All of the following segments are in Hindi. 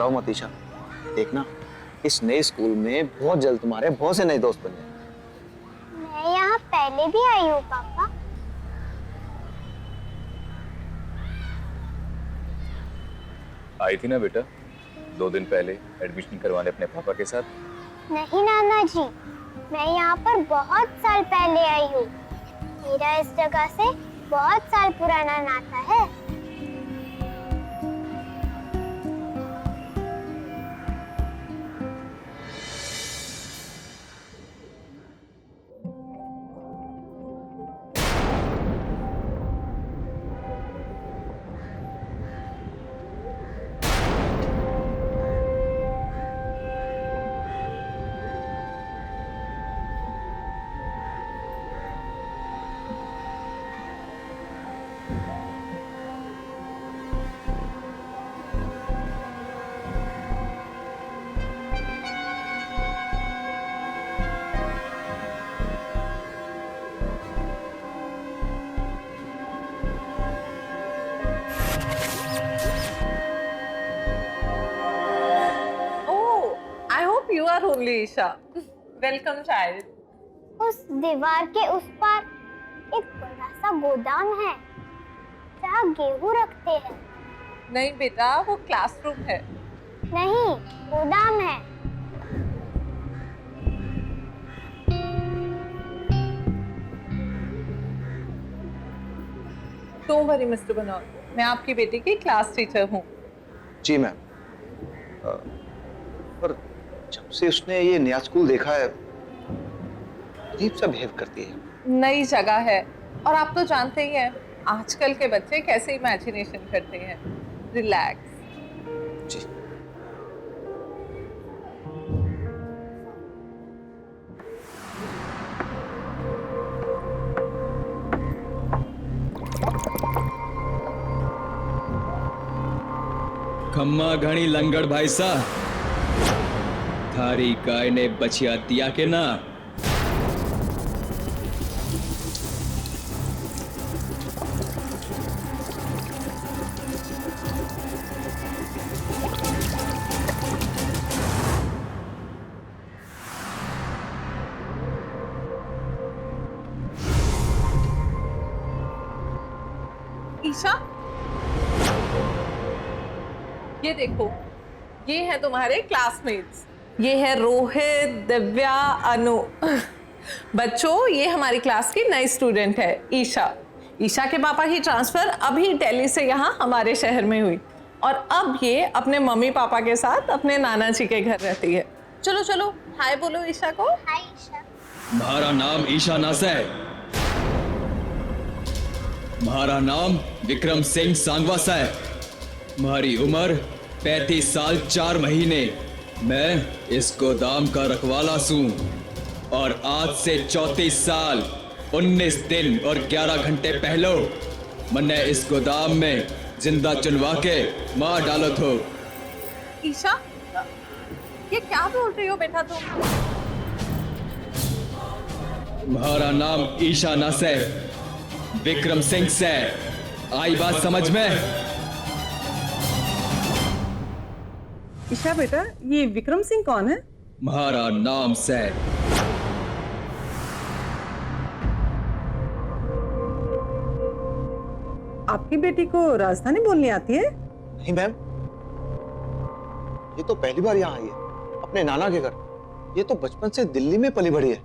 घबराओ मत ईशा, देखना इस नए स्कूल में बहुत जल्द तुम्हारे बहुत से नए दोस्त बन जाएंगे। मैं यहाँ पहले भी आई हूँ पापा। आई थी ना बेटा 2 दिन पहले एडमिशन करवाने अपने पापा के साथ। नहीं नाना जी, मैं यहाँ पर बहुत साल पहले आई हूँ। मेरा इस जगह से बहुत साल पुराना नाता है। You are only Isha. Welcome, child. उस दीवार के उस पार एक बड़ा सा गोदाम है जहाँ गेहूं रखते हैं। नहीं बेटा, वो क्लासरूम है। नहीं, गोदाम है। Don't worry, Mr. बनौर, मैं आपकी बेटी की क्लास टीचर हूँ। जी मैम, पर जब से उसने ये नया स्कूल देखा है अजीब सा बिहेव करती है। नई जगह है और आप तो जानते ही हैं आजकल के बच्चे कैसे इमेजिनेशन करते हैं। रिलैक्स। जी खम्मा घणी लंगड़ भाई सा थारी गाय ने बचिया दिया के ना। ईशा, ये देखो, ये है तुम्हारे क्लासमेट्स। ये है रोहित, दिव्या, अनु। बच्चों, ये हमारी क्लास की नई स्टूडेंट है ईशा। ईशा के पापा की ट्रांसफर अभी दिल्ली से यहाँ हमारे शहर में हुई और अब ये अपने मम्मी पापा के साथ अपने नाना जी के घर रहती है। चलो चलो हाय बोलो ईशा को। हाय ईशा। म्हारा नाम ईशा नास है। म्हारा नाम विक्रम सिंह सांगवास है। म्हारी उम्र 35 साल 4 महीने। मैं इस गोदाम का रखवाला सूं और आज से 34 साल 19 दिन और 11 घंटे पहले मैंने इस गोदाम में जिंदा चुनवा के मार डालो थो। ईशा, ये क्या बोल रही हो बेटा तुम? तुम्हारा नाम ईशा ना से विक्रम सिंह से। आई बात समझ में? ईशा बेटा, ये विक्रम सिंह कौन है? तुम्हारा नाम से। आपकी बेटी को राजधानी बोलनी आती है? नहीं मैम, ये तो पहली बार यहाँ आई है अपने नाना के घर। ये तो बचपन से दिल्ली में पली बड़ी है।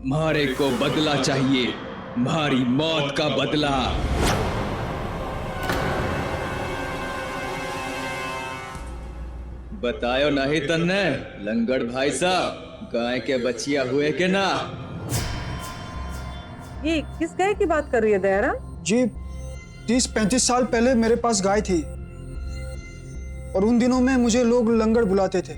मारे को बदला चाहिए, मारी मौत का बदला। बतायो नहीं तन्ने लंगड़ भाई साहब, गाय के बचिया हुए के ना? ये किस गाय की बात कर रही है दयारा? जी 30-35 साल पहले मेरे पास गाय थी और उन दिनों में मुझे लोग लंगड़ बुलाते थे।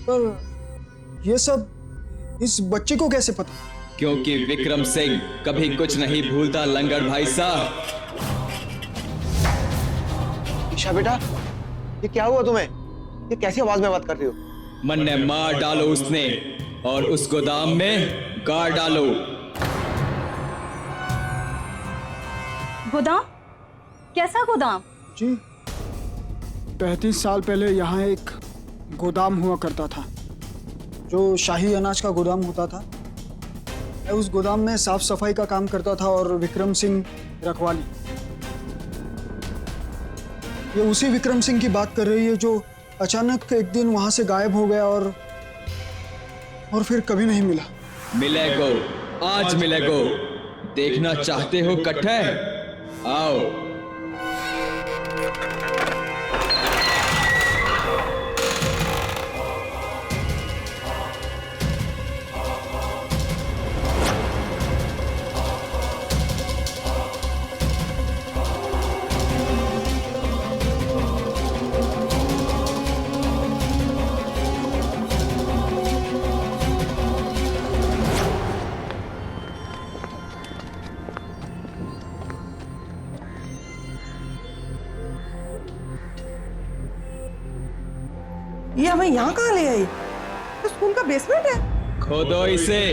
पर ये सब इस बच्चे को कैसे पता? क्योंकि विक्रम सिंह कभी कुछ नहीं भूलता लंगड़ भाई साहब। ईशा बेटा, ये क्या हुआ तुम्हें? ये कैसी आवाज में बात कर रही हो? मन ने मार डालो उसने और उस गोदाम में गाड़ डालो। गोदाम? कैसा गोदाम? जी 35 साल पहले यहाँ एक गोदाम हुआ करता था, जो शाही अनाज का गोदाम होता था। मैं उस गोदाम में साफ सफाई का काम करता था और विक्रम सिंह रखवाली। ये उसी विक्रम सिंह की बात कर रही है जो अचानक एक दिन वहां से गायब हो गया और फिर कभी नहीं मिला। मिलेगो, आज मिलेगो। देखना चाहते हो कट्ठे? आओ। ये हमें यहाँ कहाँ ले आई? तो स्कूल का बेसमेंट है। खोदो इसे,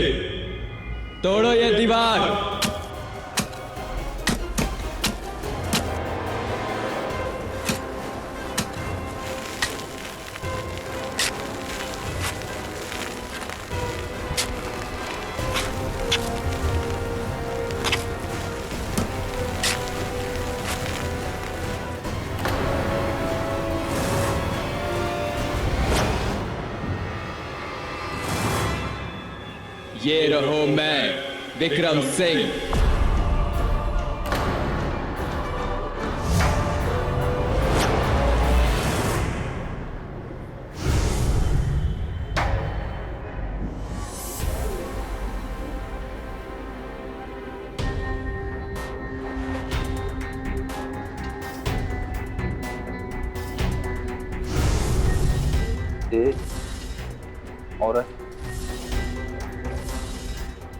तोड़ो ये दीवार। ये रहो मैं, विक्रम सिंह।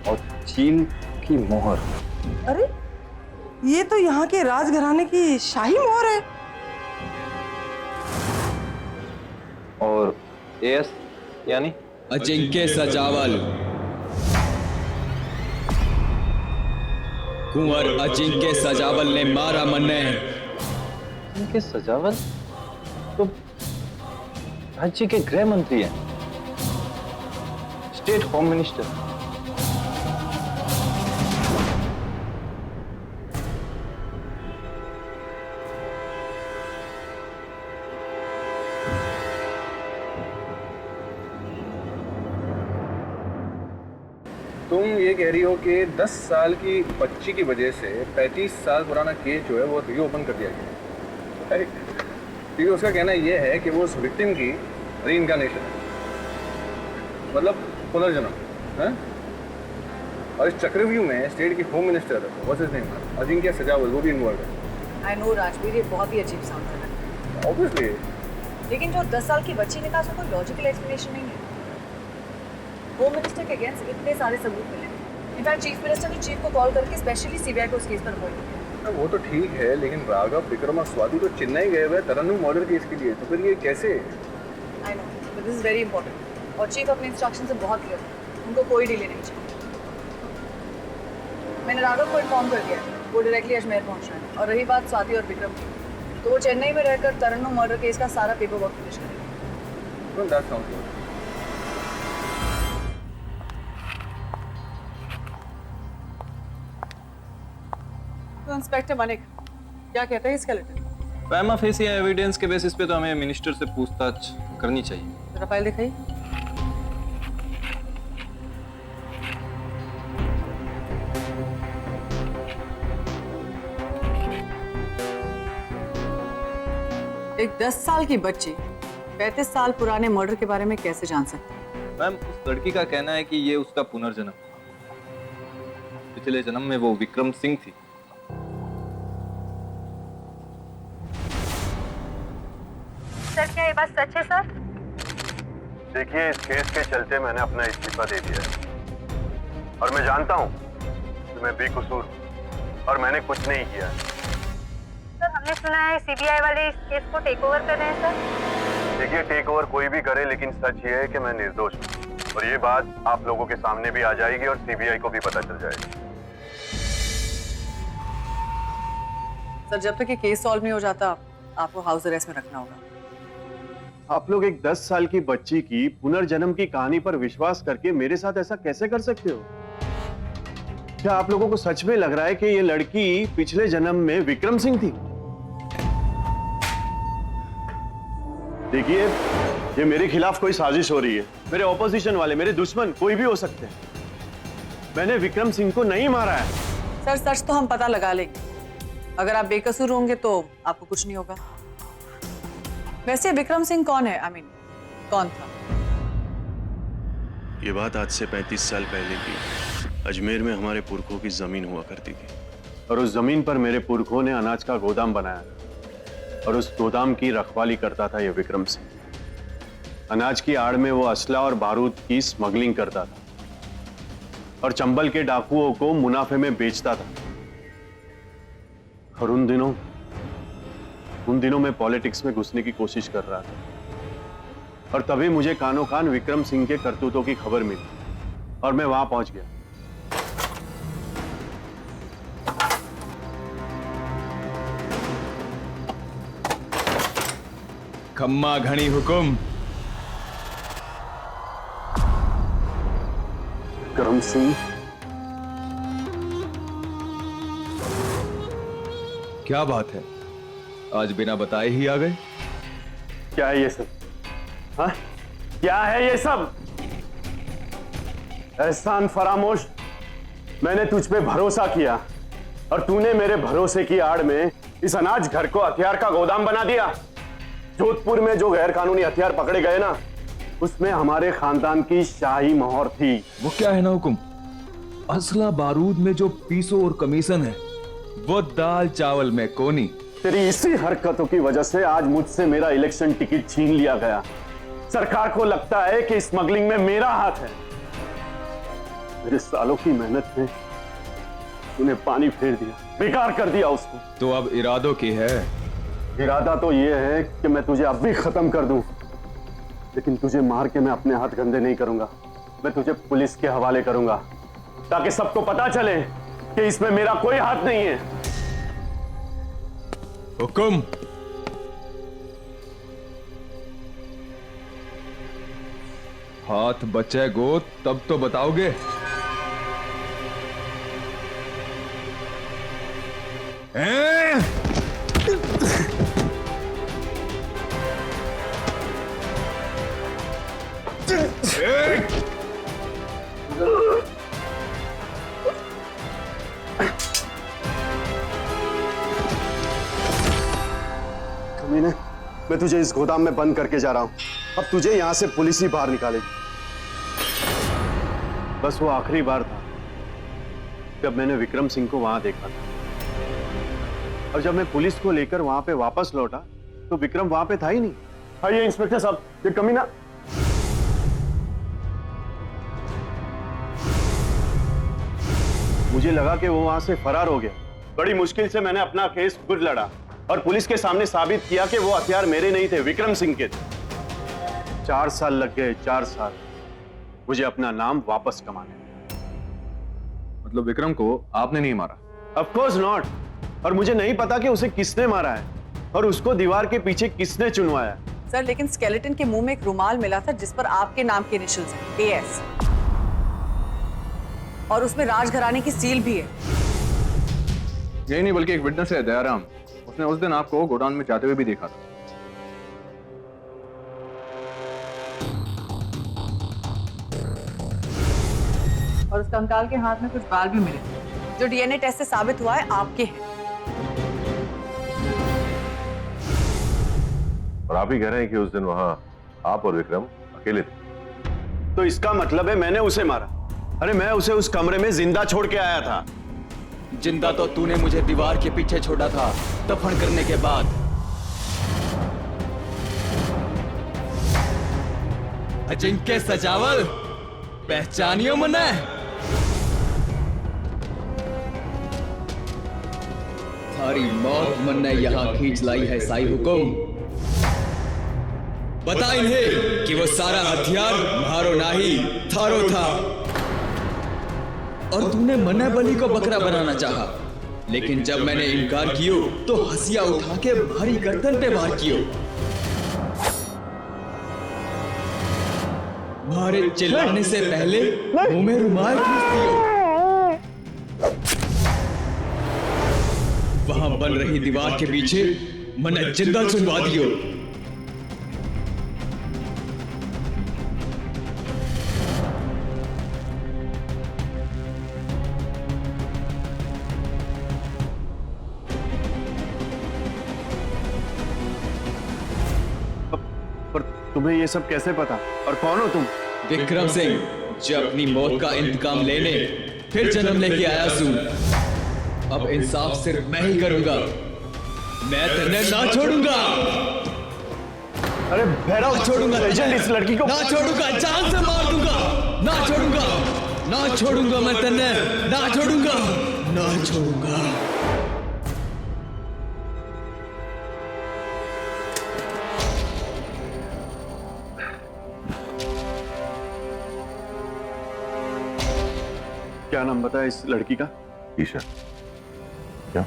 और चील की मोहर। अरे ये तो यहाँ के राजघराने की शाही मोहर है। और एएस यानी अजिंक्य सजावल। कुंवर अजिंक्य सजावल ने मारा मन्ने। इनके सजावल तो राज्य के गृह मंत्री हैं, स्टेट होम मिनिस्टर। तुम ये कह रही हो कि 10 साल की बच्ची की वजह से 35 साल पुराना केस जो है वो रीओपन कर दिया गया है, क्योंकि उसका कहना ये है कि वो उस विक्टिम की रीइंकार्नेशन है, मतलब पुनर्जन्म है। और इस चक्रव्यूह में स्टेट की home minister what's his name Ajinkya सजावल वो भी इन्वॉल्व है। आई नो राजवीर, ये बहुत ही अजीब साउंड कर रहा है। ऑब्वियसली, लेकिन जो 10 साल की बच्ची ने कहा उसका कोई लॉजिकल एक्सप्लेनेशन नहीं है। होम मिनिस्टर के अगेंस्ट इतने सारे सबूत मिले। इनफैक्ट चीफ मिनिस्टर ने चीफ को कॉल करके स्पेशली सीबीआई को उस केस पर अपॉइंट किया। वो तो ठीक है, लेकिन राघव विक्रमास्वामी तो चेन्नई गए हुए तरन्नुम मर्डर केस के लिए, तो फिर ये कैसे? I know, but this is very important और चीफ अपने इंस्ट्रक्शन से बहुत क्लियर है, उनको कोई डिले नहीं चाहिए। मैंने राघव को इन्फॉर्म कर दिया है, वो डायरेक्टली अजमेर पहुंच रहा है। और रही बात स्वाति और विक्रम की, तो वो चेन्नई में रहकर तरन्नुम मर्डर केस का सारा पेपर वर्क फिनिश करेंगे। तो इंस्पेक्टर मलिक क्या कहते हैं इसका लेटर? प्राइमा फेसी एविडेंस के बेसिस पे तो हमें मिनिस्टर से पूछताछ करनी चाहिए। जरा फाइल दिखाइए। एक 10 साल की बच्ची 35 साल पुराने मर्डर के बारे में कैसे जान सकती है? मैम, उस लड़की का कहना है कि ये उसका पुनर्जन्म, पिछले जन्म में वो विक्रम सिंह थी। सर क्या ये बात सच है सर? देखिए, इस केस के चलते मैंने अपना इस्तीफा दे दिया है और मैं जानता हूँ कि मैं बेकसूर हूँ और मैंने कुछ नहीं किया। सर हमने सुना है सीबीआई वाले इस केस को टेक ओवर कर रहे हैं सर। देखिए, टेक ओवर कोई भी करे, लेकिन सच ये है कि मैं निर्दोष हूँ और ये बात आप लोगों के सामने भी आ जाएगी और सीबीआई को भी पता चल जाएगी। सर जब तक ये केस सॉल्व नहीं हो जाता आपको हाउस अरेस्ट में रखना होगा। आप लोग एक 10 साल की बच्ची की पुनर्जन्म की कहानी पर विश्वास करके मेरे साथ ऐसा कैसे कर सकते हो? क्या आप लोगों को सच में लग रहा है कि ये लड़की पिछले जन्म में विक्रम सिंह थी? देखिए, ये मेरे खिलाफ कोई साजिश हो रही है। मेरे ऑपोजिशन वाले, मेरे दुश्मन कोई भी हो सकते हैं। मैंने विक्रम सिंह को नहीं मारा है। सर सच तो हम पता लगा लेंगे। अगर आप बेकसूर होंगे तो आपको कुछ नहीं होगा। वैसे विक्रम सिंह कौन है? कौन था? ये बात आज से 35 साल पहले की। अजमेर में हमारे पुरखों की जमीन हुआ करती थी और उस जमीन पर मेरे पुरखों ने अनाज का गोदाम बनाया और उस गोदाम की रखवाली करता था ये विक्रम सिंह। अनाज की आड़ में वो असला और बारूद की स्मगलिंग करता था और चंबल के डाकुओं को मुनाफे में बेचता था। और उन दिनों में पॉलिटिक्स में घुसने की कोशिश कर रहा था और तभी मुझे कानो कान विक्रम सिंह के करतूतों की खबर मिली और मैं वहां पहुंच गया। खम्मा घणी हुकुम। विक्रम सिंह, क्या बात है, आज बिना बताए ही आ गए? क्या है ये सब? हाँ? क्या है ये सब? एहसान फरामोश, मैंने तुझ पे भरोसा किया और तूने मेरे भरोसे की आड़ में इस अनाज घर को हथियार का गोदाम बना दिया। जोधपुर में जो गैर कानूनी हथियार पकड़े गए ना, उसमें हमारे खानदान की शाही मोहर थी। वो क्या है ना हुकुम, असला बारूद में जो पीसो और कमीशन है, वो दाल चावल में कोनी। तेरी इसी हरकतों की वजह से आज मुझसे मेरा इलेक्शन टिकट छीन लिया गया। सरकार को लगता है कि स्मगलिंग में मेरा हाथ है। मेरे सालों की मेहनत में तूने पानी फेर दिया, बेकार कर दिया उसको। तो अब इरादों की है? इरादा तो ये है कि मैं तुझे अब भी खत्म कर दूं, लेकिन तुझे मार के मैं अपने हाथ गंदे नहीं करूंगा। मैं तुझे पुलिस के हवाले करूंगा ताकि सबको पता चले कि इसमें मेरा कोई हाथ नहीं है। हुकुम। हाथ बचेगो तब तो बताओगे। कमीने, मैं तुझे इस गोदाम में बंद करके जा रहा हूं। अब तुझे यहां से पुलिस ही बाहर निकालेगी। बस वो आखिरी बार था जब मैंने विक्रम सिंह को वहां देखा था, और जब मैं पुलिस को लेकर वहां पे वापस लौटा तो विक्रम वहां पे था ही नहीं। आइए इंस्पेक्टर साहब, ये कमीना। मुझे लगा कि वो वहां से फरार हो गया। बड़ी मुश्किल से मैंने अपना केस खुद लड़ा और पुलिस के सामने साबित किया कि वो हथियार मेरे नहीं थे, विक्रम सिंह के थे। 4 साल लग गए, 4 साल मुझे अपना नाम वापस कमाने। मतलब विक्रम को आपने नहीं मारा? Of course not. और मुझे नहीं पता कि उसे किसने मारा है और उसको दीवार के पीछे किसने चुनवाया। सर लेकिन स्केलेटन के मुंह में एक रुमाल मिला था जिस पर आपके नाम के इनिशियल्स हैं, AS, और उसमें राजघराने की सील भी है। यही नहीं बल्कि एक विटनेस है दयाराम, उसने उस दिन आपको गोडाउन में जाते हुए भी देखा था। और उस कंकाल के हाथ में कुछ बाल भी मिले जो DNA टेस्ट से साबित हुआ है आपके हैं। और आप ही कह रहे हैं कि उस दिन वहां आप और विक्रम अकेले थे? तो इसका मतलब है मैंने उसे मारा। अरे मैं उसे उस कमरे में जिंदा छोड़ के आया था। जिंदा तो तूने मुझे दीवार के पीछे छोड़ा था दफन करने के बाद। अजिंक्य सजावल, पहचानियो मने? थारी मौत मन्ने यहां खींच लाई है साई हुकुम। बता इन्हें कि वो सारा हथियार मारो नाही थारो था, और तूने मन्ने बली को बकरा बनाना चाहा, लेकिन जब मैंने इनकार कियो तो हंसिया उठा के भारी गर्दन पे वार कियो। तुम्हारे चिल्लाने से पहले मुंह में रुमाल खींचती हो। वहां बन रही दीवार के पीछे मैंने जिंदा चुनवा दियो। पर तुम्हें ये सब कैसे पता? और कौन हो तुम? विक्रम सिंह, जो अपनी मौत का इंतकाम लेने फिर जन्म लेके आया सू। अब इंसाफ सिर्फ मैं ही करूंगा। मैं तुम्हें ना छोड़ूंगा। अरे भैरव, छोड़ूंगा एजेंट, इस लड़की को ना छोड़ूंगा, जान से मार दूंगा। ना छोड़ूंगा, ना छोड़ूंगा मैं तन्ने, ना छोड़ूंगा, ना छोड़ूंगा। क्या नाम बताया इस लड़की का? ईशा। क्या?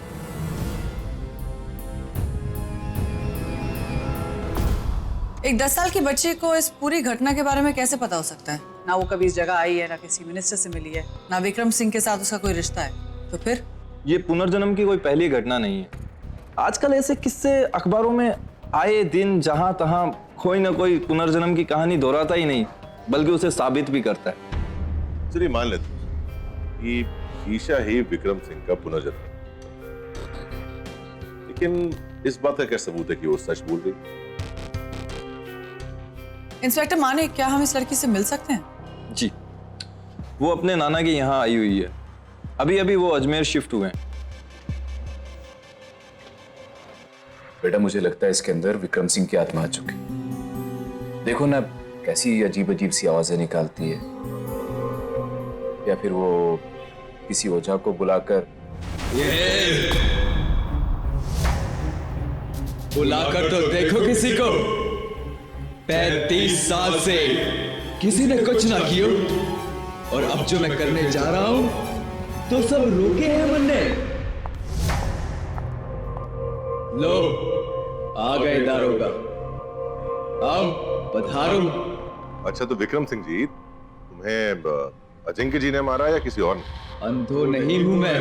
एक 10 साल की बच्ची को इस पूरी घटना के बारे में कैसे पता हो सकता है? ना वो कभी इस जगह आई है, ना किसी मिनिस्टर से मिली है, ना विक्रम सिंह के साथ उसका कोई रिश्ता है। तो फिर ये पुनर्जन्म की कोई पहली घटना नहीं है। आजकल ऐसे किस्से अखबारों में आए दिन जहां तहां कोई ना कोई पुनर्जन्म की कहानी दोहराता ही नहीं, बल्कि उसे साबित भी करता है। चलिए मान लेते कि ईशा ही विक्रम सिंह का पुनर्जन्म, लेकिन इस बात का क्या सबूत है कि वो सच बोल गई? इंस्पेक्टर मानिक, क्या हम इस लड़की से मिल सकते हैं? जी, वो अपने नाना के यहाँ आई हुई है। अभी अभी वो अजमेर शिफ्ट हुए हैं। बेटा, मुझे लगता है इसके अंदर विक्रम सिंह की आत्मा आ चुकी। देखो ना कैसी अजीब अजीब सी आवाजें निकालती है, या फिर वो किसी ओझा को बुलाकर तो देखो किसी को। 35 साल से किसी ने कुछ ना किया, और अब जो मैं करने जा रहा हूं तो सब रोके हैं मन ने। लो, आ गए दारोगा, अब पधारो। अच्छा, तो विक्रम सिंह जी, तुम्हें अजिंक्य जी ने मारा या किसी और ने? अंधो नहीं हूं मैं।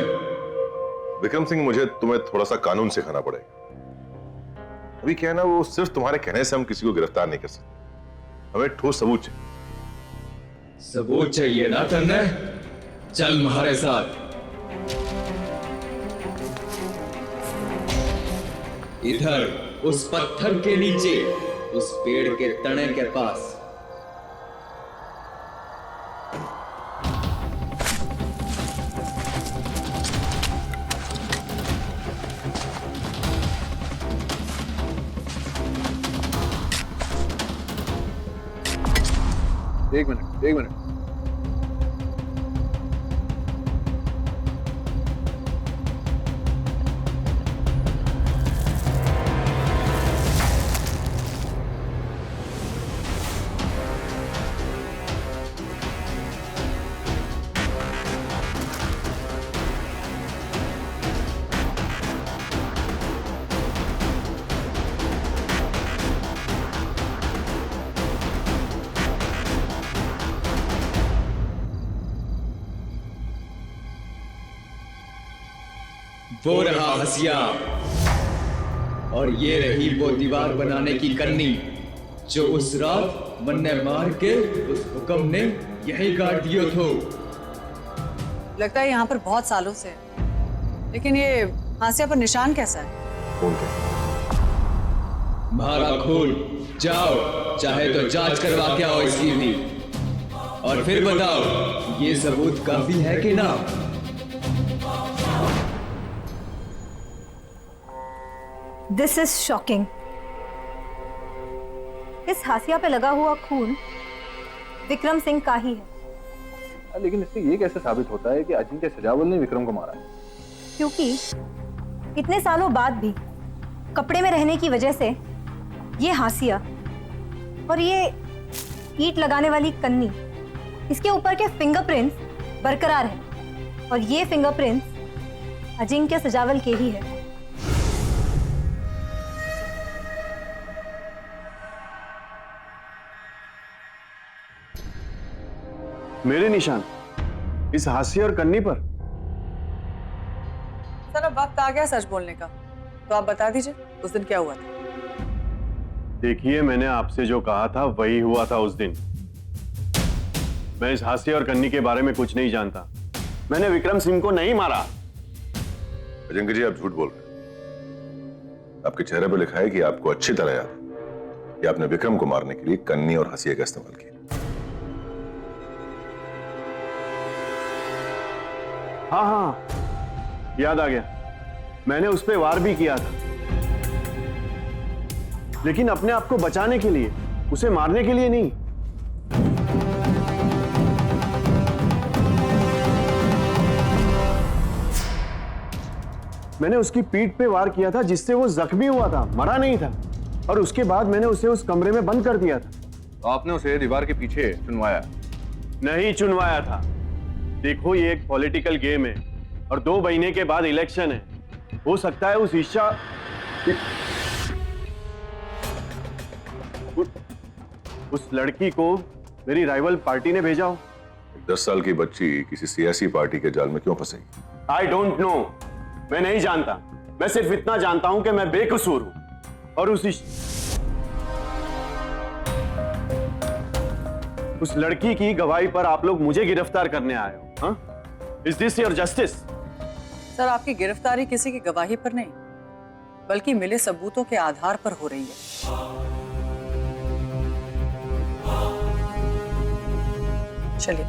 विक्रम सिंह, मुझे तुम्हें थोड़ा सा कानून सिखाना पड़ेगा। अभी क्या है ना, वो सिर्फ तुम्हारे कहने से हम किसी को गिरफ्तार नहीं कर सकते। हमें ठोस सबूत चाहिए। सबूत चाहिए ना तन्ने? चल हमारे साथ। इधर उस पत्थर के नीचे, उस पेड़ के तने के पास। एक मिनट। वो रहा हसिया, और ये रही वो दीवार बनाने की कन्नी जो उस रात मन ने मार के उस हुक्म ने यही काट दियो थो। लगता है यहाँ पर बहुत सालों से है। लेकिन ये हाशिया पर निशान कैसा है? कौन के? मारा खून। जाओ, चाहे तो जांच करवा के आओ इसकी भी, और फिर बताओ ये सबूत काफी है कि ना। This is shocking. इस हाशिया पे लगा हुआ खून विक्रम सिंह का ही है। लेकिन इससे ये कैसे साबित होता है कि अजिंक्य सजावल ने विक्रम को मारा है? क्योंकि इतने सालों बाद भी कपड़े में रहने की वजह से ये हाशिया और ये ईंट लगाने वाली कन्नी, इसके ऊपर के फिंगरप्रिंट्स बरकरार हैं, और ये फिंगरप्रिंट्स अजिंक्य सजावल के ही है। मेरे निशान इस हासिया और कन्नी पर? सर अब वक्त आ गया सच बोलने का, तो आप बता दीजिए उस दिन क्या हुआ था। देखिए, मैंने आपसे जो कहा था वही हुआ था उस दिन। मैं इस हासिया और कन्नी के बारे में कुछ नहीं जानता। मैंने विक्रम सिंह को नहीं मारा। अजंक्य जी, आप झूठ बोल रहे हैं। आपके चेहरे पर लिखा है कि आपको अच्छी तरह याद है कि आपने विक्रम को मारने के लिए कन्नी और हंसिया का इस्तेमाल किया। हाँ हाँ, याद आ गया। मैंने उस पर वार भी किया था, लेकिन अपने आप को बचाने के लिए, उसे मारने के लिए नहीं। मैंने उसकी पीठ पे वार किया था, जिससे वो जख्मी हुआ था, मरा नहीं था। और उसके बाद मैंने उसे उस कमरे में बंद कर दिया था। तो आपने उसे दीवार के पीछे चुनवाया? नहीं चुनवाया था। देखो, ये एक पॉलिटिकल गेम है और 2 महीने के बाद इलेक्शन है। हो सकता है उस ईशा उस लड़की को मेरी राइवल पार्टी ने भेजा हो। 10 साल की बच्ची किसी सियासी पार्टी के जाल में क्यों फंसेगी? आई डोंट नो, मैं नहीं जानता। मैं सिर्फ इतना जानता हूं कि मैं बेकसूर हूं और उस लड़की की गवाही पर आप लोग मुझे गिरफ्तार करने आए हो। हाँ? Is this your justice? Sir आपकी गिरफ्तारी किसी की गवाही पर नहीं, बल्कि मिले सबूतों के आधार पर हो रही है। चलिए।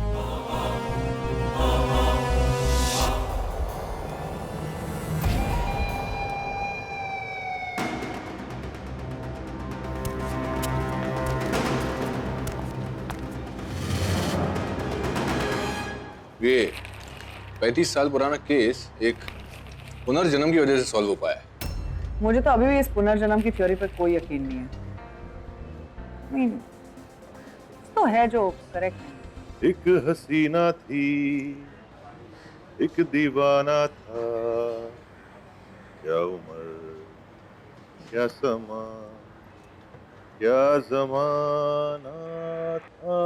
ये 35 साल पुराना केस एक पुनर्जन्म की वजह से सॉल्व हो पाया है। मुझे तो अभी भी इस पुनर्जन्म की थ्योरी पर कोई यकीन नहीं है। I mean, तो है जो करेक्ट है। एक हसीना थी, एक दीवाना था, क्या उम्र, क्या समा, क्या जमाना था।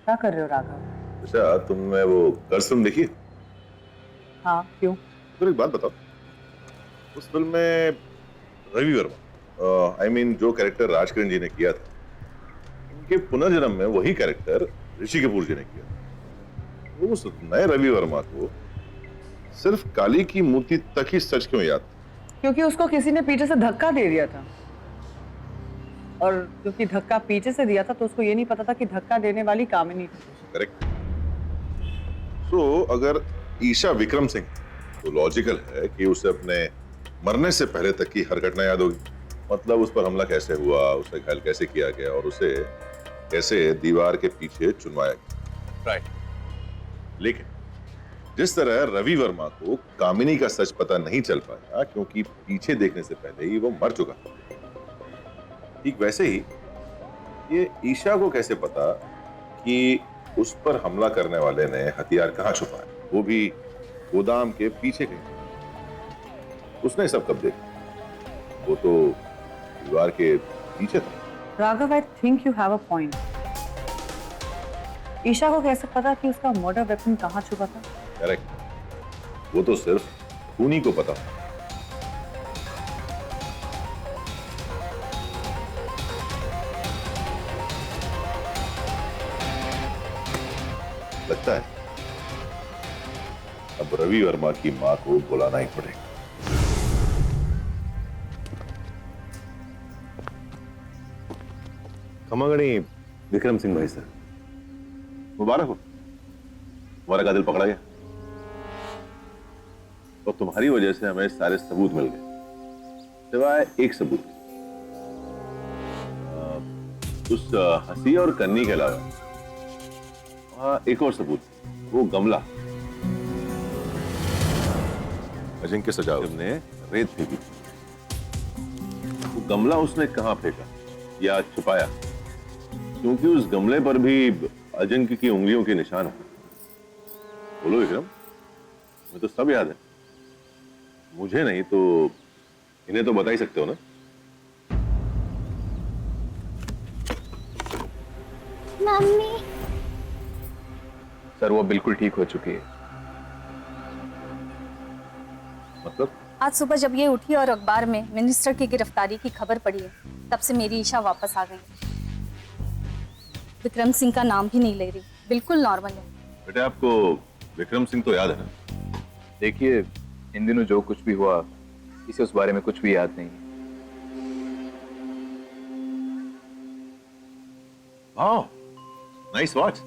क्या कर रहे हो राघव? अच्छा, तुमने वो कर्ज फिल्म देखी? हाँ, क्यों? तो एक बात बताओ, उस फिल्म में रवि वर्मा, I mean, जो कैरेक्टर राजकिरण जी ने किया था, इनके पुनर्जन्म में वही कैरेक्टर ऋषि कपूर जी ने किया। उस नए रवि वर्मा को सिर्फ काली की मूर्ति तक ही सच क्यों याद? क्योंकि उसको किसी ने पीछे से धक्का दे दिया था, और क्योंकि धक्का पीछे से दिया था तो उसको ये नहीं पता था कि धक्का देने वाली कामिनी थी। करेक्ट। सो अगर ईशा विक्रम सिंह, तो लॉजिकल है कि उसे अपने मरने से पहले तक की हर घटना याद होगी। मतलब उस पर हमला कैसे हुआ, उसे घायल कैसे किया गया और उसे कैसे दीवार के पीछे चुनवाया गया। राइट। लेकिन जिस तरह रवि वर्मा को कामिनी का सच पता नहीं चल पाया क्योंकि पीछे देखने से पहले ही वो मर चुका था, ठीक वैसे ही ये ईशा को कैसे पता कि उस पर हमला करने वाले ने हथियार कहाँ छुपाया, वो भी गोदाम के पीछे कहीं। उसने सब कब देखा? वो तो दीवार के पीछे था। Raghav, I think you have a point. Isha को कैसे पता कि उसका मर्डर वेपन कहाँ छुपा था? करेक्ट। वो तो सिर्फ खूनी को पता। लगता है अब रवि वर्मा की मां को बुलाना ही पड़ेगा। खमागणी विक्रम सिंह भाई सर, मुबारक हो, तुम्हारा कातिल पकड़ा गया और तुम्हारी वजह से हमें सारे सबूत मिल गए, सिवाय एक सबूत, उस हंसी और कन्नी के अलावा एक और सबूत, वो गमला अजिंक्य सजावट ने रेत फेंकी। वो गमला उसने कहां फेंका या छुपाया, क्योंकि उस गमले पर भी अजिंक्य की उंगलियों के निशान है। बोलो विक्रम, मुझे तो सब याद है। मुझे नहीं तो इन्हें तो बता ही सकते हो ना। मम्मी। सर वो बिल्कुल ठीक हो चुकी है। मतलब? आज सुबह जब ये उठी और अखबार में मिनिस्टर की गिरफ्तारी की खबर पड़ी है, तब से मेरी ईशा वापस आ गई। विक्रम सिंह का नाम भी नहीं ले रही, बिल्कुल नॉर्मल है। बेटा आपको विक्रम सिंह तो याद है ना? देखिए इन दिनों जो कुछ भी हुआ इसे उस बारे में कुछ भी याद नहीं। वाह, नाइस वॉच।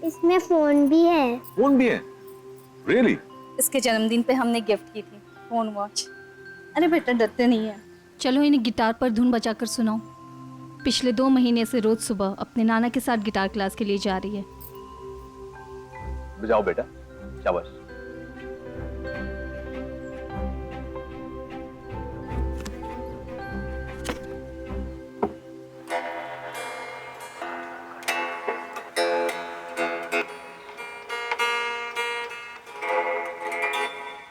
इसमें फोन भी है। फोन भी है? रियली? इसके जन्मदिन पे हमने गिफ्ट की थी फोन वॉच। अरे बेटा डरते नहीं है। चलो इन्हें गिटार पर धुन बजाकर सुनाओ। पिछले 2 महीने से रोज सुबह अपने नाना के साथ गिटार क्लास के लिए जा रही है। बजाओ बेटा, शाबाश।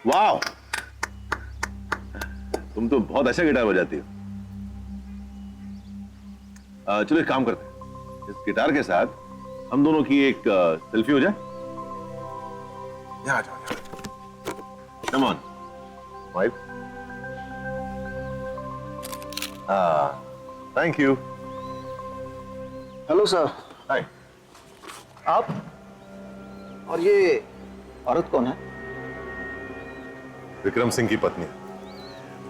वाह, तुम तो बहुत अच्छा गिटार बजाती हो। चलो एक काम करते हैं, इस गिटार के साथ हम दोनों की एक सेल्फी हो जाए। यहाँ आ जाओ, come on, smile. Thank you. Hello sir. Hi. आप और ये औरत कौन है? विक्रम सिंह की पत्नी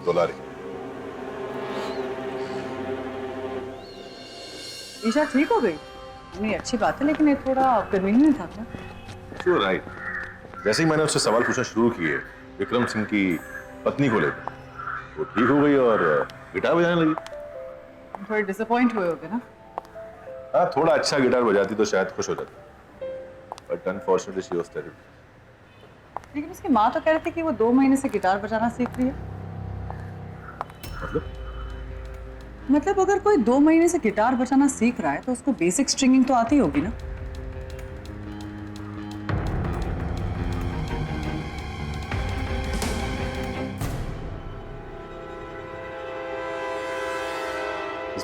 दुलारी। ईशा ठीक हो गई? नहीं, अच्छी बात है, लेकिन ये थोड़ा कन्वीनियंट था क्या? Sure, right. जैसे ही मैंने उससे सवाल पूछना शुरू किए विक्रम सिंह की पत्नी को लेकर, वो ठीक हो गई और गिटार बजाने लगी। थोड़े डिसअपॉइंट हुए होगे ना? हाँ, थोड़ा अच्छा गिटार बजाती तो शायद खुश हो जाती, but unfortunately she was terrible. लेकिन उसकी माँ तो कह रही थी कि वो 2 महीने से गिटार बजाना सीख रही है। मतलब अगर कोई 2 महीने से गिटार बजाना सीख रहा है तो उसको बेसिक स्ट्रिंगिंग तो आती होगी ना?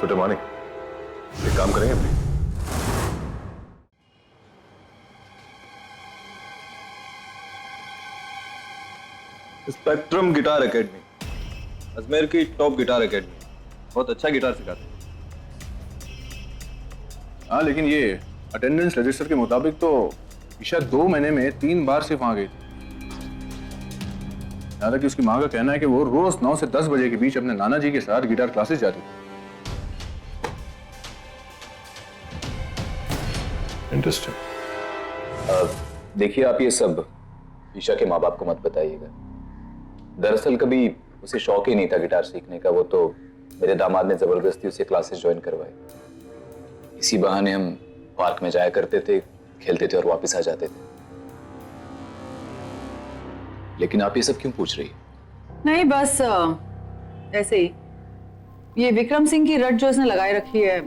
बेटा मानिक, एक काम करेंगे please? Spectrum guitar academy, Ajmer की टॉप गिटार एकेडमी, बहुत अच्छा गिटार सिखाते हैं। हाँ, लेकिन ये अटेंडेंस रजिस्टर के मुताबिक तो ईशा 2 महीने में 3 बार सिर्फ वहां गई थी। यहाँ तक कि उसकी माँ का कहना है कि वो रोज 9 से 10 बजे के बीच अपने नाना जी के साथ गिटार क्लासेस जाती थी। इंटरेस्टिंग। देखिए आप ये सब ईशा के माँ बाप को मत बताइएगा। दरअसल कभी उसे शौक ही नहीं था गिटार सीखने का, वो तो मेरे दामाद ने जबरदस्ती उसे क्लासेस ज्वाइन करवाए। इसी बहाने हम पार्क में जाया करते थे, खेलते थे और वापस आ जाते थे। लेकिन आप ये सब क्यों पूछ रही है? नहीं, बस ऐसे ही। ये विक्रम सिंह की रट जो इसने लगाई रखी है,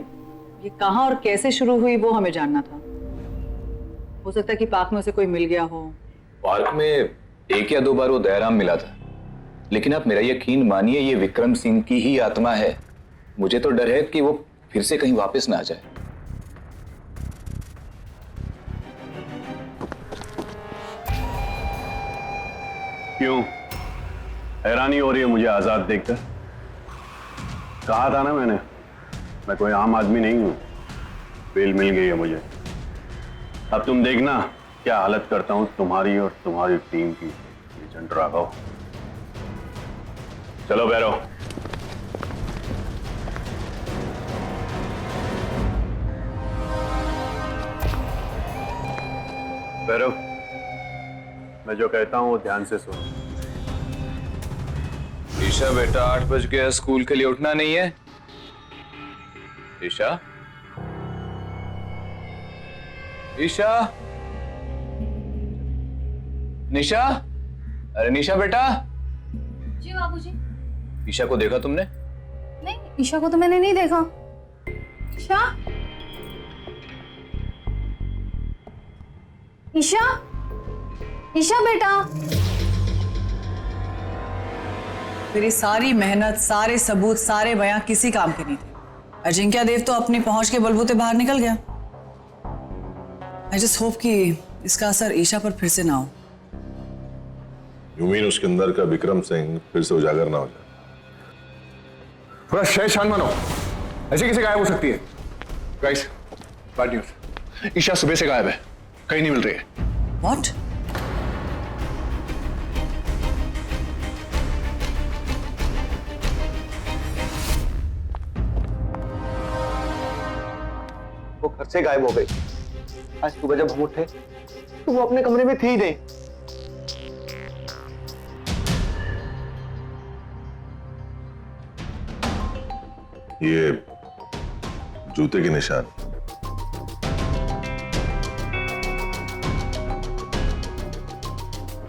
ये कहाँ और कैसे शुरू हुई वो हमें जानना था। हो सकता है कि पार्क में उसे कोई मिल गया हो। पार्क में 1 या 2 बार वो दयाराम मिला था, लेकिन आप मेरा यकीन मानिए ये विक्रम सिंह की ही आत्मा है। मुझे तो डर है कि वो फिर से कहीं वापस ना आ जाए। क्यों हैरानी हो रही है मुझे आजाद देखकर? कहा था ना मैंने, मैं कोई आम आदमी नहीं हूं। बेल मिल गई है मुझे। अब तुम देखना क्या हालत करता हूं तुम्हारी और तुम्हारी टीम की। एजेंट राघव, चलो बैरो। बैरो, मैं जो कहता हूं वो ध्यान से सुनो। ईशा बेटा 8 बज गया, स्कूल के लिए उठना नहीं है? ईशा, ईशा, निशा, अरे निशा बेटा। जी बाबूजी। ईशा को देखा तुमने? नहीं, ईशा को तो मैंने नहीं देखा। ईशा, ईशा, ईशा बेटा। मेरी सारी मेहनत, सारे सबूत, सारे बयां किसी काम के नहीं थे। अजिंक्य देव तो अपनी पहुंच के बलबूते बाहर निकल गया। आई जस्ट होप कि इसका असर ईशा पर फिर से ना हो। यू मीन उसके अंदर का विक्रम सिंह फिर से उजागर ना हो जाए? थोड़ा शय शांत मानो, ऐसे कैसे गायब हो सकती है? गाइस, बैड न्यूज, ईशा सुबह से गायब है, कहीं नहीं मिल रही है। व्हाट? वो घर से गायब हो गई। आज सुबह जब हम उठे तो वो अपने कमरे में थी ही नहीं। ये जूते के निशान।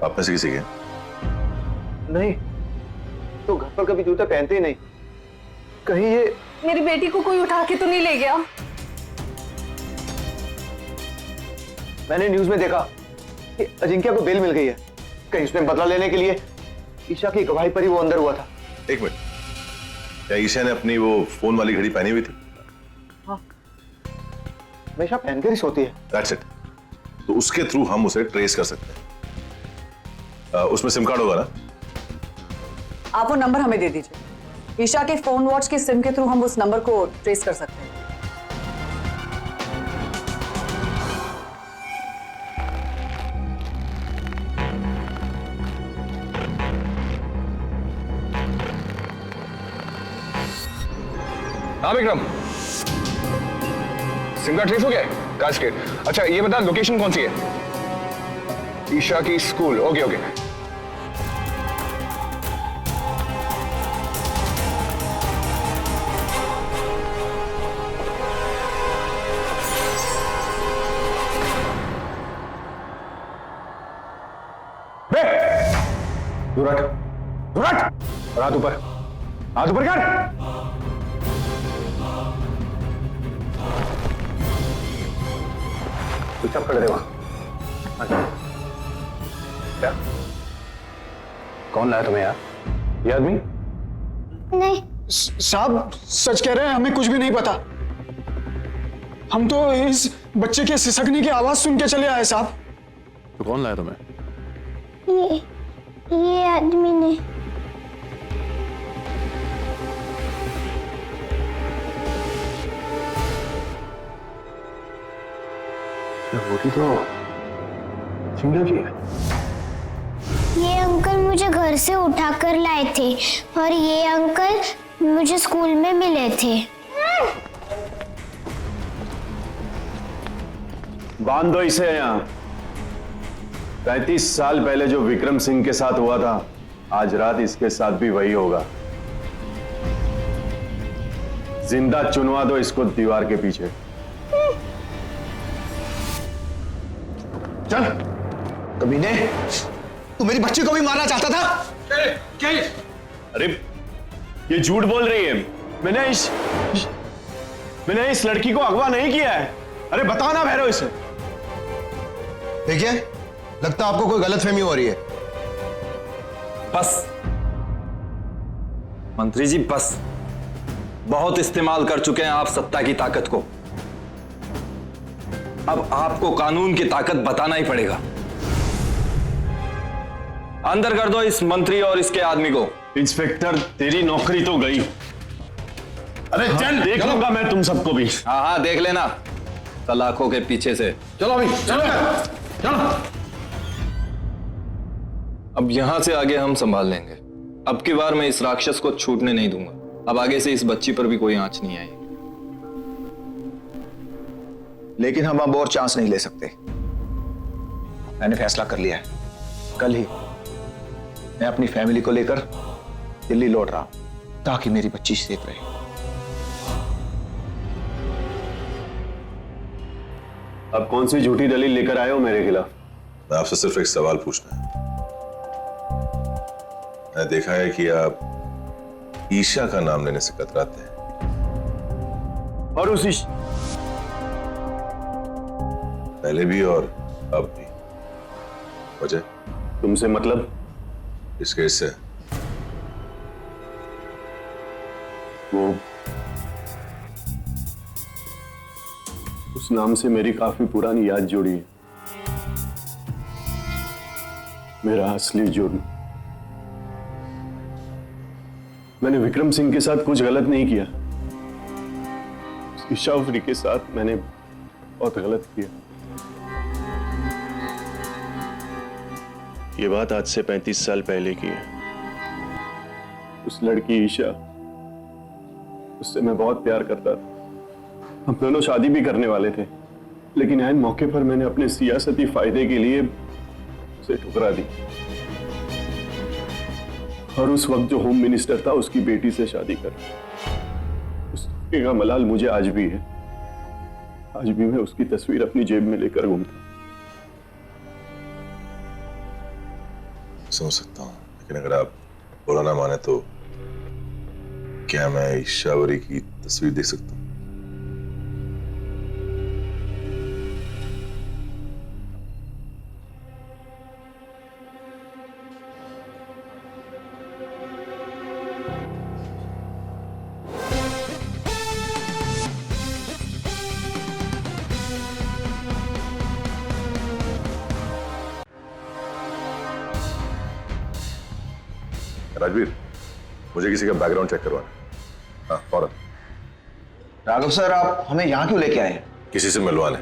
आप में से किसी के? नहीं, तो घर पर कभी जूते पहनते ही नहीं। कहीं ये मेरी बेटी को कोई उठा के तो नहीं ले गया? मैंने न्यूज में देखा कि अजिंक्य को बेल मिल गई है। कहीं उसने बदला लेने के लिए ईशा की गवाही पर ही वो अंदर हुआ था। एक मिनट, क्या ईशा ने अपनी वो फोन वाली घड़ी पहनी हुई थी? हाँ, हमेशा पहन कर ही सोती है। That's it. तो उसके थ्रू हम उसे ट्रेस कर सकते हैं। उसमें सिम कार्ड होगा ना? आप वो नंबर हमें दे दीजिए। ईशा के फोन वॉच के सिम के थ्रू हम उस नंबर को ट्रेस कर सकते हैं। हाँ विक्रम, सिम कार्ड ट्रेस हो गया है? काश के। अच्छा ये बता, लोकेशन कौन सी है? ईशा की स्कूल। Okay okay. दूर हट, दूर हट, और हाथ ऊपर, हाथ ऊपर कर। चुपचाप खड़े रहे वहां। क्या? कौन लाया तुम्हें यार? ये आदमी? नहीं। साहब सच कह रहे हैं, हमें कुछ भी नहीं पता। हम तो इस बच्चे के सिसकने की आवाज सुन के चले आए साहब। तो कौन लाया तुम्हें? ये आदमी ने। रोटी तो सिंगल की है। ये अंकल मुझे घर से उठा कर लाए थे और ये अंकल मुझे स्कूल में मिले थे। बांध दो इसे यहाँ। 35 साल पहले जो विक्रम सिंह के साथ हुआ था, आज रात इसके साथ भी वही होगा। जिंदा चुनवा दो इसको दीवार के पीछे। चल। कमीने, तू मेरी बच्ची को भी मारना चाहता था? क्या? अरे ये झूठ बोल रही है। मैंने इस लड़की को अगवा नहीं किया है। अरे बताओ ना भैरव इसे। देखिए, लगता आपको कोई गलतफहमी हो रही है। बस मंत्री जी, बस बहुत इस्तेमाल कर चुके हैं आप सत्ता की ताकत को। अब आपको कानून की ताकत बताना ही पड़ेगा। अंदर कर दो इस मंत्री और इसके आदमी को। इंस्पेक्टर, तेरी नौकरी तो गई। अरे चल, देख लूंगा मैं तुम सबको भी। हाँ हाँ, देख लेना सलाखों के पीछे से। चलो अभी, चलो चलो। अब यहां से आगे हम संभाल लेंगे। अब की बार मैं इस राक्षस को छूटने नहीं दूंगा। अब आगे से इस बच्ची पर भी कोई आंच नहीं आएगी। लेकिन हम अब और चांस नहीं ले सकते। मैंने फैसला कर लिया है। कल ही मैं अपनी फैमिली को लेकर दिल्ली लौट रहा हूं, ताकि मेरी बच्ची सेफ रहे। अब कौन सी झूठी दलील लेकर आए हो मेरे खिलाफ? मैं आपसे सिर्फ एक सवाल पूछना है। मैंने देखा है कि आप ईशा का नाम लेने से कतराते हैं। और उसी पहले भी और अब भी। वजह? तुमसे मतलब? इस केस से उस नाम से मेरी काफी पुरानी याद जुड़ी है। मेरा असली जुर्म, मैंने विक्रम सिंह के साथ कुछ गलत नहीं किया। ईशा अफरी के साथ मैंने बहुत गलत किया। ये बात आज से 35 साल पहले की है। उस लड़की ईशा, उससे मैं बहुत प्यार करता था। हम दोनों शादी भी करने वाले थे, लेकिन ऐन मौके पर मैंने अपने सियासती फायदे के लिए उसे ठुकरा दी। और उस वक्त जो होम मिनिस्टर था उसकी बेटी से शादी कर, उस धोखे का मलाल मुझे आज भी है। आज भी मैं उसकी तस्वीर अपनी जेब में लेकर घूमता। समझ सकता हूँ, लेकिन अगर आप बुरा ना माने तो क्या मैं ईशा अफरी की तस्वीर देख सकता हूँ? राजवीर, मुझे किसी का बैकग्राउंड चेक करवाना है। हाँ, फौरन। राघव सर, आप हमें यहाँ क्यों लेके आए हैं? किसी से मिलवाने।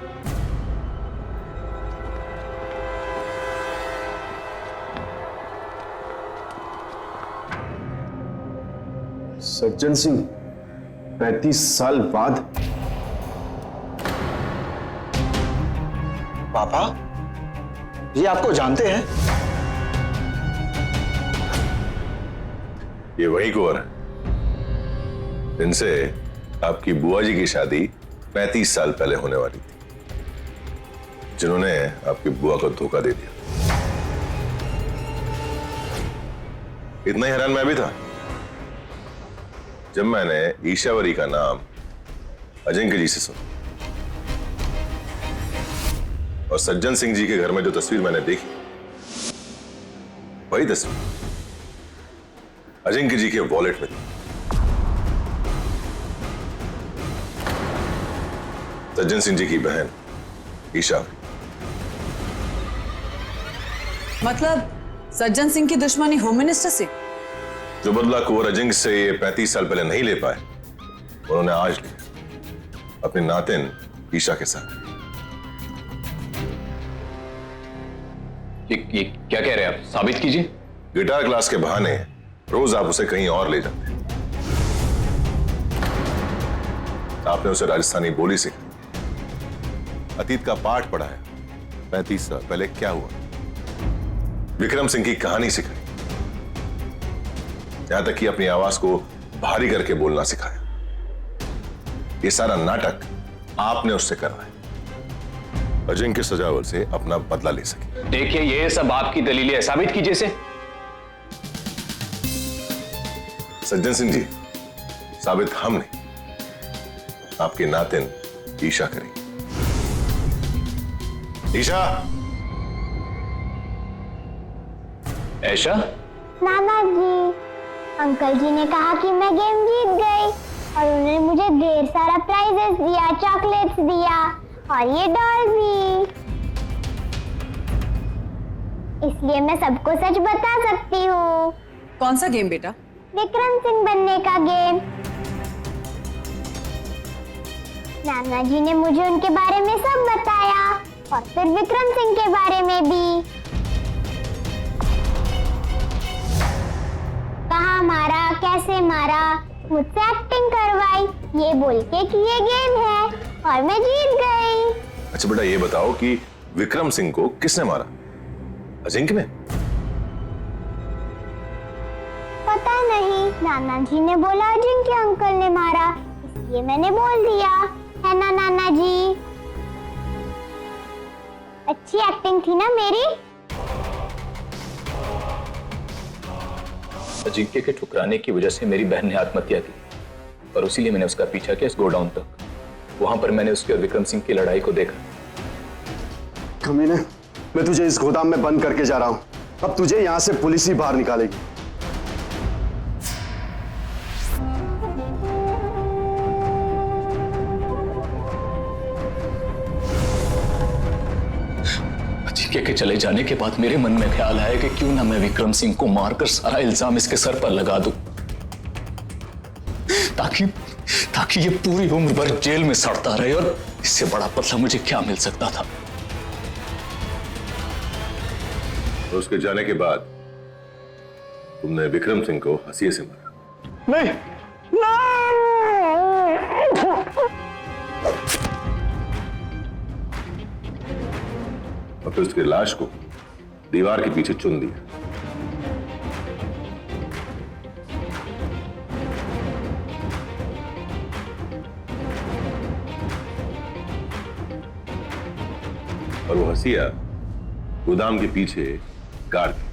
सज्जन सिंह 35 साल बाद। पापा, ये आपको जानते हैं? ये वही कुंवर है जिनसे आपकी बुआ जी की शादी 35 साल पहले होने वाली थी, जिन्होंने आपकी बुआ को धोखा दे दिया। इतना ही हैरान मैं भी था जब मैंने ईशा अफरी का नाम अजिंक्य जी से सुना और सज्जन सिंह जी के घर में जो तस्वीर मैंने देखी, वही तस्वीर अजिंक्य जी के वॉलेट में थी। सज्जन सिंह जी की बहन ईशा अफरी। मतलब सज्जन सिंह की दुश्मनी होम मिनिस्टर से? जो बदला कुंवर अजिंक्य से ये 35 साल पहले नहीं ले पाए, उन्होंने आज लिया अपनी नातिन ईशा के साथ। ये क्या कह रहे हैं आप? साबित कीजिए। गिटार क्लास के बहाने रोज आप उसे कहीं और ले जाते हैं। आपने उसे राजस्थानी बोली सिखाई, अतीत का पाठ पढ़ाया। 35 साल पहले क्या हुआ, विक्रम सिंह की कहानी सिखाई, यहां तक कि अपनी आवाज को भारी करके बोलना सिखाया। ये सारा नाटक आपने उससे करवाया, अजिंक्य सजावल से अपना बदला ले सके। देखिए, ये सब आपकी दलीलें, साबित कीजिए इसे। सज्जन सिंह जी, साबित हम नहीं, आपकी नातिन ईशा करेगी। ईशा। ऐशा? नाना जी, अंकल जी ने कहा कि मैं गेम जीत गई और उन्होंने मुझे ढेर सारा प्राइजेस दिया, चॉकलेट्स दिया और ये डॉल भी। इसलिए मैं सबको सच बता सकती हूँ। कौन सा गेम बेटा? विक्रम सिंह बनने का गेम। नाना जी ने मुझे उनके बारे में सब बताया और फिर विक्रम सिंह के बारे में भी। कहाँ मारा, कैसे मारा, मुझसे एक्टिंग करवाई, ये बोल के कि ये गेम है और मैं जीत गई। अच्छा बेटा, ये बताओ कि विक्रम सिंह को किसने मारा, अजिंक्य ने? पता नहीं, नाना जी ने बोला अजिंक्य अंकल ने मारा, इसलिए मैंने बोल दिया, है ना नाना जी? अच्छी एक्टिंग थी ना मेरी? अजिंक्य के ठुकराने की वजह से मेरी बहन ने आत्महत्या की और इसीलिए मैंने उसका पीछा किया इस गोडाउन तक। वहां पर मैंने उसके और विक्रम सिंह की लड़ाई को देखा। कमीने, मैं तुझे इस गोदाम में बंद करके जा रहा हूं। अब तुझे यहां से पुलिस ही बाहर निकालेगी। लड़के के चले जाने के बाद मेरे मन में ख्याल आया कि क्यों ना मैं विक्रम सिंह को मारकर सारा इल्जाम इसके सर पर लगा दूं, ताकि ये पूरी उम्र भर जेल में सड़ता रहे। और इससे बड़ा बदला मुझे क्या मिल सकता था। तो उसके जाने के बाद तुमने विक्रम सिंह को हंसी से मारा? नहीं, और फिर उसकी लाश को दीवार के पीछे चुन दिया। और वो हंसिया गोदाम के पीछे गाड़ दी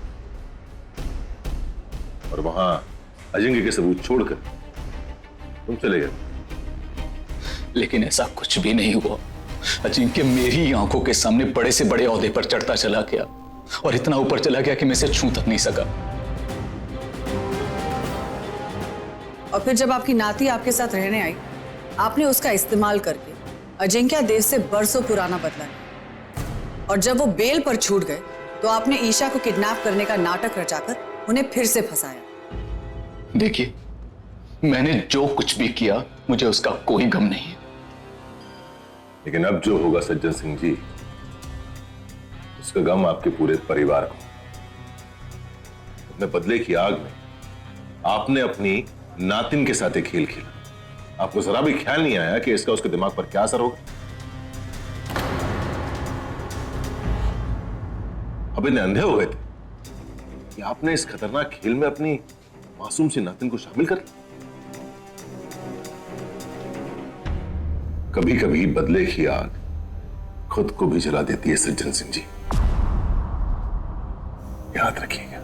और वहां अजिंक्य के सबूत छोड़कर तुम चले गए। लेकिन ऐसा कुछ भी नहीं हुआ। अजिंक्य मेरी आंखों के सामने बड़े से बड़े ओहदे पर चढ़ता चला गया और इतना ऊपर चला गया कि मैं इसे छू तक नहीं सका। और फिर जब आपकी नाती आपके साथ रहने आई, आपने उसका इस्तेमाल करके अजिंक्य देव से बरसों पुराना बदला लिया। और जब वो बेल पर छूट गए तो आपने ईशा को किडनैप करने का नाटक रचाकर उन्हें फिर से फंसाया। देखिए, मैंने जो कुछ भी किया मुझे उसका कोई गम नहीं है। लेकिन अब जो होगा सज्जन सिंह जी, उसका गम आपके पूरे परिवार को। अपने बदले की आग में आपने अपनी नातिन के साथ एक खेल खेला। आपको जरा भी ख्याल नहीं आया कि इसका उसके दिमाग पर क्या असर होगा। अब इतने अंधे हो गए थे कि आपने इस खतरनाक खेल में अपनी मासूम सी नातिन को शामिल कर लिया। कभी कभी बदले की आग खुद को भी जला देती है सज्जन सिंह जी, याद रखिएगा।